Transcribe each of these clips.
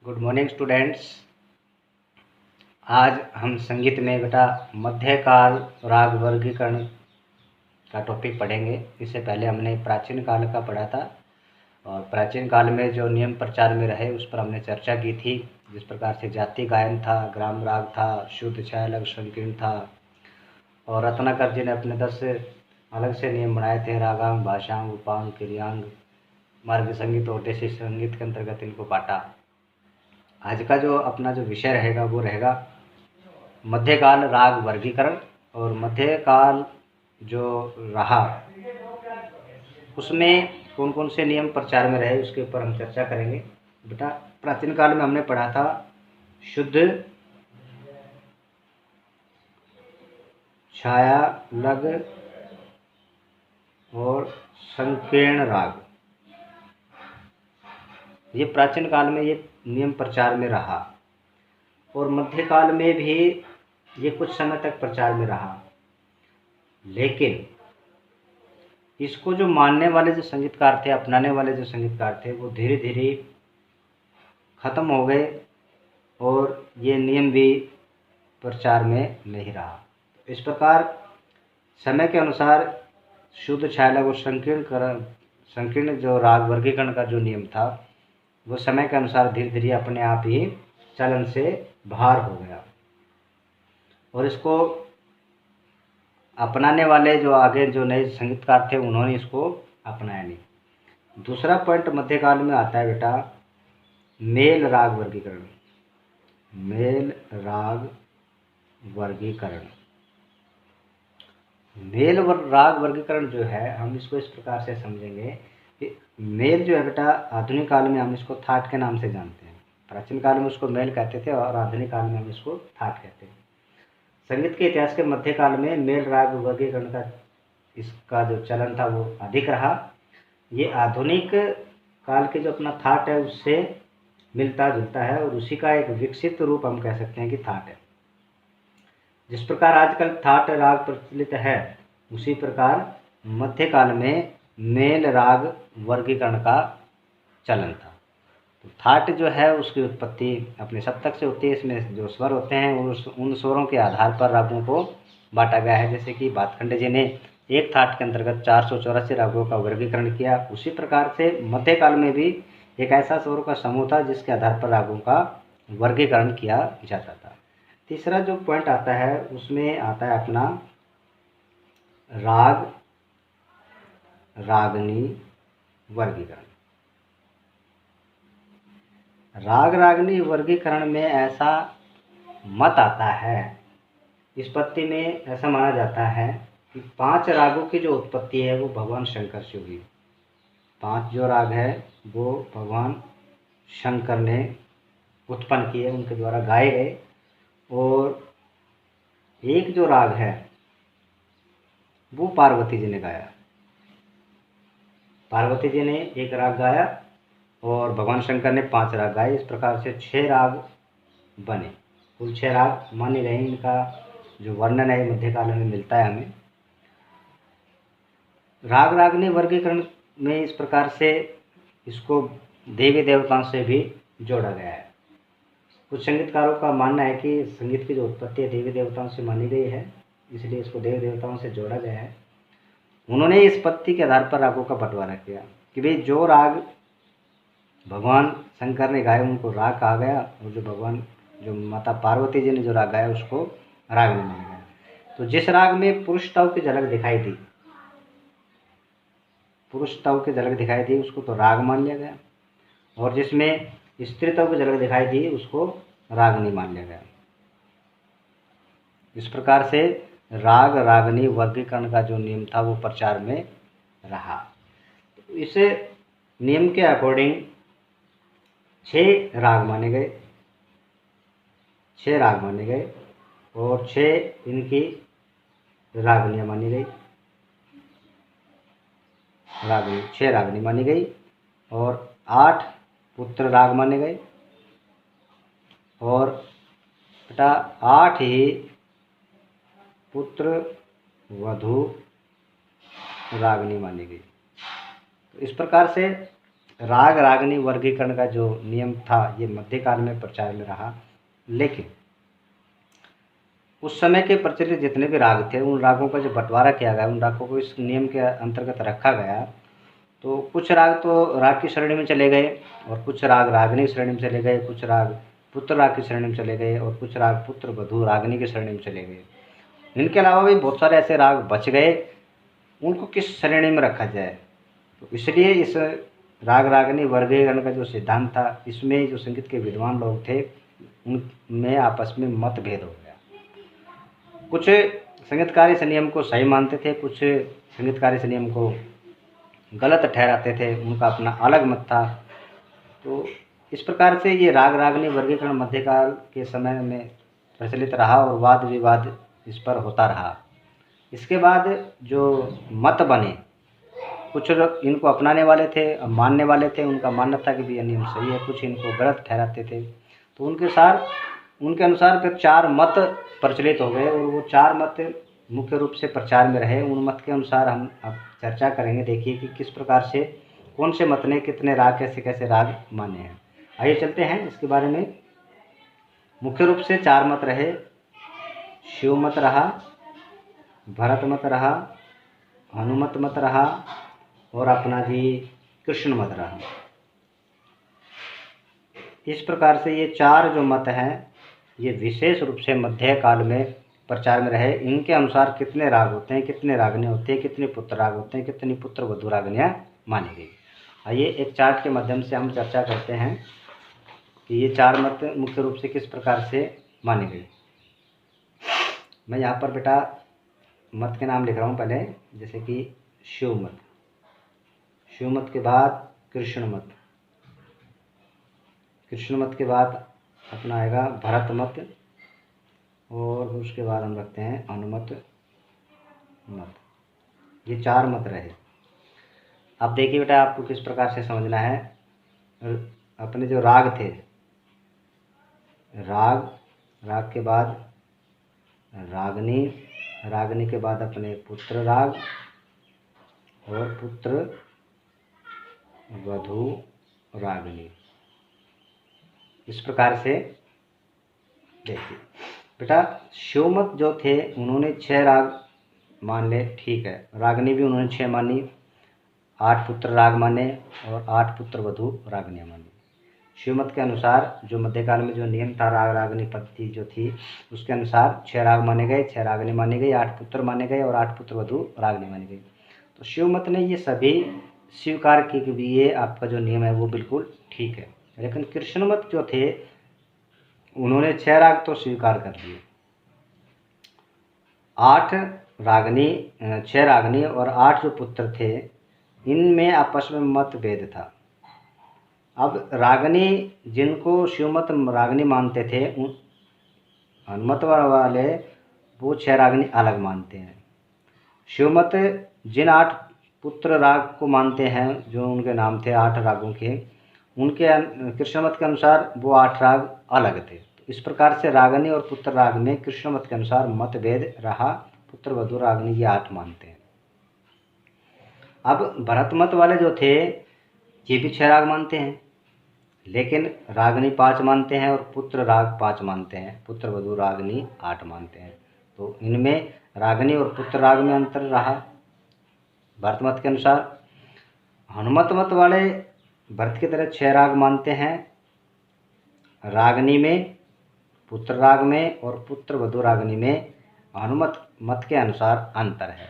Good morning students. आज हम संगीत में बेटा मध्यकाल राग वर्गीकरण का टॉपिक पढ़ेंगे। इससे पहले हमने प्राचीन काल का पढ़ा था और प्राचीन काल में जो नियम प्रचार में रहे उस पर हमने चर्चा की थी। जिस प्रकार से जाति गायन था, ग्राम राग था, शुद्ध छाया अलग संकीर्ण था और रत्नाकर जी ने अपने 10 अलग से नियम बनाए थे। रागांग, भाषांग, उपांग, क्रियांग, मार्ग संगीत और देशी संगीत के अंतर्गत इनको बांटा। आज का जो अपना जो विषय रहेगा वो रहेगा मध्यकाल राग वर्गीकरण। और मध्यकाल जो रहा उसमें कौन कौन से नियम प्रचार में रहे उसके ऊपर हम चर्चा करेंगे। बेटा प्राचीन काल में हमने पढ़ा था शुद्ध, छाया, लग और संकीर्ण राग। ये प्राचीन काल में ये नियम प्रचार में रहा और मध्यकाल में भी ये कुछ समय तक प्रचार में रहा। लेकिन इसको जो मानने वाले जो संगीतकार थे, अपनाने वाले जो संगीतकार थे, वो धीरे धीरे खत्म हो गए और ये नियम भी प्रचार में नहीं रहा। इस प्रकार समय के अनुसार शुद्ध, छाया और संकीर्ण जो राग वर्गीकरण का जो नियम था वो समय के अनुसार धीरे धीरे अपने आप ही चलन से बाहर हो गया और इसको अपनाने वाले जो आगे जो नए संगीतकार थे उन्होंने इसको अपनाया नहीं। दूसरा पॉइंट मध्यकाल में आता है बेटा मेल राग वर्गीकरण। मेल राग वर्गीकरण, मेल राग वर्गीकरण जो है हम इसको इस प्रकार से समझेंगे कि मेल जो है बेटा आधुनिक काल में हम इसको थाट के नाम से जानते हैं। प्राचीन काल में उसको मेल कहते थे और आधुनिक काल में हम इसको थाट कहते हैं। संगीत के इतिहास के मध्यकाल में मेल राग वर्गीकरण का इसका जो चलन था वो अधिक रहा। ये आधुनिक काल के जो अपना थाट है उससे मिलता जुलता है और उसी का एक विकसित रूप हम कह सकते हैं कि थाट है। जिस प्रकार आजकल थाट राग प्रचलित है उसी प्रकार मध्यकाल में मेल राग वर्गीकरण का चलन था। तो थाट जो है उसकी उत्पत्ति अपने सप्तक से होती है। इसमें जो स्वर होते हैं उन स्वरों के आधार पर रागों को बांटा गया है। जैसे कि भातखंडे जी ने एक थाट के अंतर्गत 484 रागों का वर्गीकरण किया, उसी प्रकार से मध्यकाल में भी एक ऐसा स्वरों का समूह था जिसके आधार पर रागों का वर्गीकरण किया जाता था। तीसरा जो पॉइंट आता है उसमें आता है अपना राग रागनी वर्गीकरण। राग रागनी वर्गीकरण में ऐसा मत आता है, इस पत्ति में ऐसा माना जाता है कि 5 रागों की जो उत्पत्ति है वो भगवान शंकर से हुई। 5 जो राग है वो भगवान शंकर ने उत्पन्न किए, उनके द्वारा गाए गए। और एक जो राग है वो पार्वती जी ने गाया। पार्वती जी ने एक राग गाया और भगवान शंकर ने 5 राग गाए। इस प्रकार से 6 राग बने। कुल 6 राग माने रहे। इनका जो वर्णन है मध्यकाल में मिलता है हमें। राग रागनी वर्गीकरण में इस प्रकार से इसको देवी देवताओं से भी जोड़ा गया है। कुछ संगीतकारों का मानना है कि संगीत की जो उत्पत्ति है देवी देवताओं से मानी गई है, इसलिए इसको देवी देवताओं से जोड़ा गया है। उन्होंने इस पत्ति के आधार पर रागों का बंटवारा किया कि भाई जो राग भगवान शंकर ने गाए उनको राग कहा गया और जो माता पार्वती जी ने जो राग गाया उसको राग नहीं माना गया। तो जिस राग में पुरुषताओं की झलक दिखाई दी, उसको तो राग मान लिया गया और जिसमें स्त्रीत्व की झलक दिखाई दी उसको राग नहीं मान लिया गया। इस प्रकार से राग रागनी वर्गीकरण का जो नियम था वो प्रचार में रहा। इस नियम के अकॉर्डिंग 6 राग माने गए, 6 राग माने गए और 6 इनकी रागनियाँ मानी गई। 6 रागनी मानी गई और 8 पुत्र राग माने गए और बेटा 8 ही पुत्र वधू रागनी मानी गई। तो इस प्रकार से राग रागनी वर्गीकरण का जो नियम था ये मध्यकाल में प्रचार में रहा, लेकिन उस समय के प्रचलित जितने भी राग थे उन रागों का जो बंटवारा किया गया, उन रागों को इस नियम के अंतर्गत रखा गया। तो कुछ राग तो राग की श्रेणी में चले गए और कुछ राग रागनी की श्रेणी में चले गए, कुछ राग पुत्र राग की श्रेणी में चले गए और कुछ राग पुत्र वधू रागनी की श्रेणी में चले गए। इनके अलावा भी बहुत सारे ऐसे राग बच गए, उनको किस श्रेणी में रखा जाए। तो इसलिए इस राग रागनी वर्गीकरण का जो सिद्धांत था, इसमें जो संगीत के विद्वान लोग थे उनमें आपस में मतभेद हो गया। कुछ संगीतकार इस नियम को सही मानते थे, कुछ संगीतकार इस नियम को गलत ठहराते थे, उनका अपना अलग मत था। तो इस प्रकार से ये राग रागनी वर्गीकरण मध्यकाल के समय में प्रचलित रहा और वाद विवाद इस पर होता रहा। इसके बाद जो मत बने, कुछ लोग इनको अपनाने वाले थे, मानने वाले थे, उनका मानना था कि भी ये नियम सही है, कुछ इनको गलत ठहराते थे। तो उनके अनुसार फिर 4 मत प्रचलित हो गए और वो 4 मत मुख्य रूप से प्रचार में रहे। उन मत के अनुसार हम अब चर्चा करेंगे। देखिए कि किस प्रकार से कौन से मत ने कितने राग, कैसे कैसे राग माने हैं। आइए चलते हैं इसके बारे में। मुख्य रूप से 4 मत रहे। शिव मत रहा, भरत मत रहा, हनुमत मत रहा और अपना जी कृष्ण मत रहा। इस प्रकार से ये 4 जो मत हैं ये विशेष रूप से मध्यकाल में प्रचार में रहे। इनके अनुसार कितने राग होते हैं, कितने रागनी होते हैं, कितने पुत्र राग होते हैं, कितनी पुत्र वधू रागनियाँ मानी गई। आइए एक चार्ट के माध्यम से हम चर्चा करते हैं कि ये 4 मत मुख्य रूप से किस प्रकार से मानी गई। मैं यहाँ पर बेटा मत के नाम लिख रहा हूँ पहले, जैसे कि शिव मत, शिव मत के बाद कृष्ण मत, कृष्ण मत के बाद अपना आएगा भरत मत और उसके बाद हम रखते हैं हनुमत मत। ये 4 मत रहे। अब देखिए बेटा आपको किस प्रकार से समझना है। अपने जो राग थे, राग के बाद रागनी, रागनी के बाद अपने पुत्र राग और पुत्र वधू रागनी। इस प्रकार से देखिए बेटा, शिवमत जो थे उन्होंने 6 राग मान ले, ठीक है। रागनी भी उन्होंने 6 मानी, 8 पुत्र राग माने और 8 पुत्र वधू रागनियाँ मानी। शिवमत के अनुसार जो मध्यकाल में जो नियम था, राग रागनी पद्धति जो थी, उसके अनुसार 6 राग माने गए, 6 रागनी मानी गई, 8 पुत्र माने गए और 8 पुत्र वधू रागनी मानी गई। तो शिवमत ने ये सभी स्वीकार की कि भी ये आपका जो नियम है वो बिल्कुल ठीक है। लेकिन कृष्ण मत जो थे उन्होंने 6 राग तो स्वीकार कर लिए, 8 रागनी, 6 रागनी और 8 जो पुत्र थे इनमें आपस में मतभेद था। अब रागनी जिनको शिवमत रागनी मानते थे, हनुमत वाले वो 6 रागनी अलग मानते हैं। शिवमत जिन 8 पुत्र राग को मानते हैं, जो उनके नाम थे 8 रागों के, उनके कृष्ण मत के अनुसार वो 8 राग अलग थे। तो इस प्रकार से रागनी और पुत्र राग में कृष्ण मत के अनुसार मतभेद रहा। पुत्र वधू रागनी ये 8 मानते हैं। अब भरत मत वाले जो थे ये भी 6 राग मानते हैं, लेकिन रागनी 5 मानते हैं और पुत्र राग 5 मानते हैं, पुत्र वधू रागनी 8 मानते हैं। तो इनमें रागनी और पुत्र राग में अंतर रहा भरत मत के अनुसार। हनुमत मत वाले भरत की तरह 6 राग मानते हैं, रागनी में, पुत्र राग में और पुत्र वधू रागनी में हनुमत मत के अनुसार अंतर है।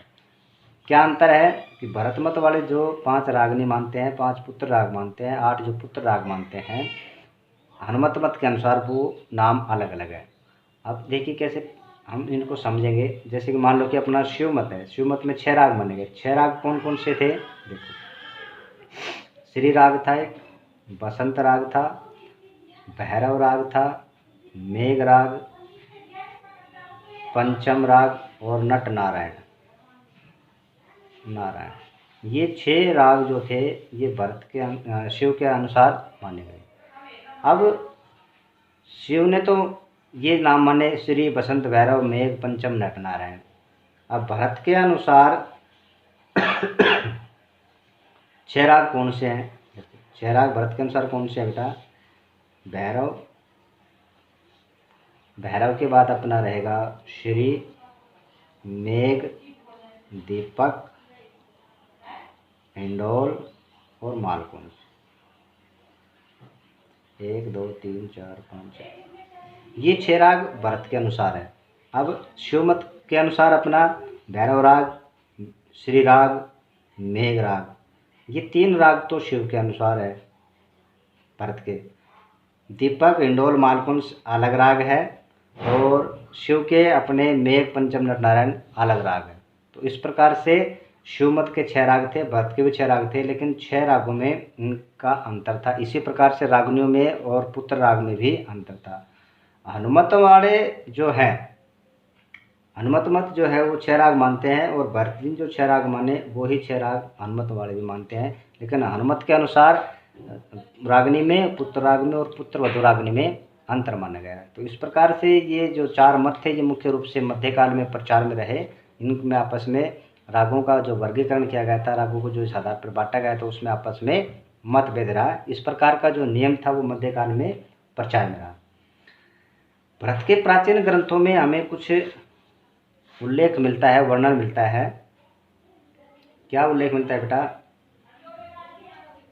क्या अंतर है कि भरत मत वाले जो 5 रागनी मानते हैं, 5 पुत्र राग मानते हैं, 8 जो पुत्र राग मानते हैं, हनुमत मत के अनुसार वो नाम अलग अलग है। अब देखिए कैसे हम इनको समझेंगे। जैसे कि मान लो कि अपना शिव मत है, शिव मत में 6 राग माने गए। 6 राग कौन कौन से थे देखो, श्री राग था, एक बसंत राग था, भैरव राग था, मेघ राग, पंचम राग और नट नारायण। ये 6 राग जो थे ये भरत के शिव के अनुसार माने गए। अब शिव ने तो ये नाम माने श्री, बसंत, भैरव, मेघ, पंचम, नट नारायण। अब भरत के अनुसार 6 राग कौन से हैं? छह राग भरत के अनुसार कौन से है बेटा? भैरव। भैरव के बाद अपना रहेगा श्री, मेघ, दीपक, हिंडोल और मालकुंज। 1 2 3 4 5 6 ये 6 राग भरत के अनुसार है। अब शिवमत के अनुसार अपना भैरव राग, श्री राग, मेघ राग, ये 3 राग तो शिव के अनुसार है भरत के। दीपक, हिंडोल, मालकुंज अलग राग है और शिव के अपने मेघ, पंचम, नटनारायण अलग राग है। तो इस प्रकार से शिवमत के 6 राग थे, भरत के भी 6 राग थे, लेकिन 6 रागों में इनका अंतर था। इसी प्रकार से रागनियों में और पुत्र राग में भी अंतर था। हनुमत वाले जो हैं, हनुमत मत जो है वो 6 राग मानते हैं और भरत जी जो 6 राग माने वो ही 6 राग हनुमत वाले भी मानते हैं। लेकिन हनुमत के अनुसार रागनी में, पुत्र राग में और पुत्र वधु रागनी में अंतर माना गया है। तो इस प्रकार से ये जो 4 मत थे ये मुख्य रूप से मध्यकाल में प्रचार में रहे। इनमें आपस में रागों का जो वर्गीकरण किया गया था, रागों को जो इस आधार पर बांटा गया था, उसमें आपस में मतभेद रहा। इस प्रकार का जो नियम था वो मध्यकाल में प्रचार में रहा। भरत के प्राचीन ग्रंथों में हमें कुछ उल्लेख मिलता है, वर्णन मिलता है। क्या उल्लेख मिलता है बेटा?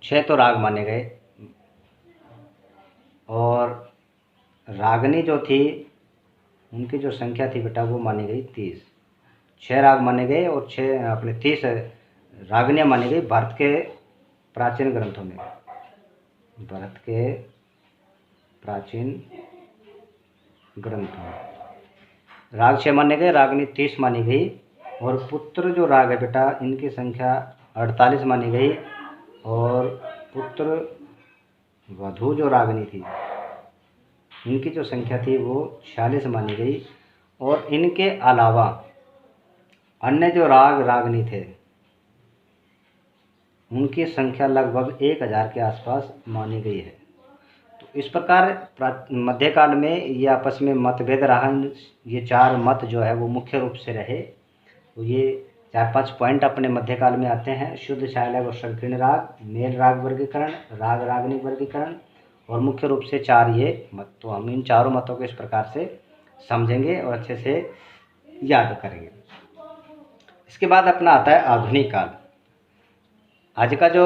6 तो राग माने गए और रागनी जो थी उनकी जो संख्या थी बेटा वो मानी गई 30। 6 राग माने गए और 6 अपने 30 रागनियाँ मानी गई भारत के प्राचीन ग्रंथों में। भारत के प्राचीन ग्रंथों में राग 6 माने गए, रागनी 30 मानी गई और पुत्र जो राग है बेटा इनकी संख्या 48 मानी गई और पुत्र वधु जो रागनी थी इनकी जो संख्या थी वो 46 मानी गई। और इनके अलावा अन्य जो राग रागनी थे उनकी संख्या लगभग 1000 के आसपास मानी गई है। तो इस प्रकार मध्यकाल में ये आपस में मतभेद रहा। ये 4 मत जो है वो मुख्य रूप से रहे। तो ये 4-5 पॉइंट अपने मध्यकाल में आते हैं। शुद्ध, शायलग और संकीर्ण राग, मेल राग वर्गीकरण, राग रागनी वर्गीकरण और मुख्य रूप से 4 ये मत। तो हम इन चारों मतों को इस प्रकार से समझेंगे और अच्छे से याद करेंगे। इसके बाद अपना आता है आधुनिक काल। आज का जो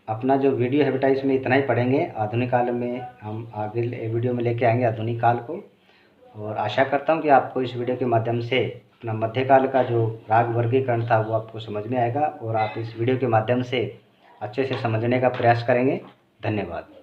अपना जो वीडियो है बेटा इसमें इतना ही पढ़ेंगे। आधुनिक काल में हम आगे वीडियो में लेके आएंगे आधुनिक काल को। और आशा करता हूँ कि आपको इस वीडियो के माध्यम से अपना मध्यकाल का जो राग वर्गीकरण था वो आपको समझ में आएगा और आप इस वीडियो के माध्यम से अच्छे से समझने का प्रयास करेंगे। धन्यवाद।